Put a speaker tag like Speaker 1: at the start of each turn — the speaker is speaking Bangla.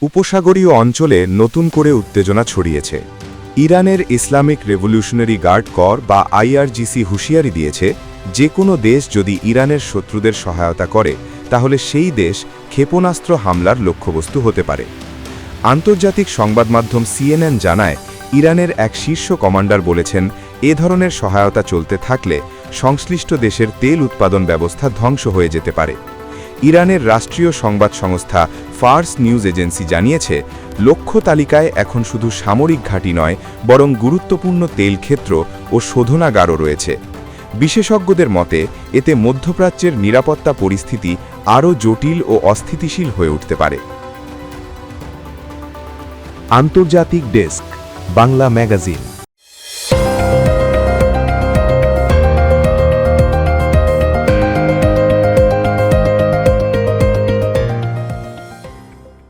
Speaker 1: উপসাগরীয় অঞ্চলে নতুন করে উত্তেজনা ছড়িয়েছে। ইরানের ইসলামিক রেভলিউশনারি গার্ড কর বা আইআরজিসি হুঁশিয়ারি দিয়েছে, যে কোনো দেশ যদি ইরানের শত্রুদের সহায়তা করে তাহলে সেই দেশ ক্ষেপণাস্ত্র হামলার লক্ষ্যবস্তু হতে পারে। আন্তর্জাতিক সংবাদমাধ্যম সিএনএন জানায়, ইরানের এক শীর্ষ কমান্ডার বলেছেন, এ ধরনের সহায়তা চলতে থাকলে সংশ্লিষ্ট দেশের তেল উৎপাদন ব্যবস্থা ধ্বংস হয়ে যেতে পারে। ইরানের রাষ্ট্রীয় সংবাদ সংস্থা ফার্স নিউজ এজেন্সি জানিয়েছে, লক্ষ্য তালিকায় এখন শুধু সামরিক ঘাঁটি নয়, বরং গুরুত্বপূর্ণ তেল ক্ষেত্র ও শোধনাগারও রয়েছে। বিশেষজ্ঞদের মতে, এতে মধ্যপ্রাচ্যের নিরাপত্তা পরিস্থিতি আরও জটিল ও অস্থিতিশীল হয়ে উঠতে পারে।
Speaker 2: আন্তর্জাতিক ডেস্ক, বাংলা ম্যাগাজিন।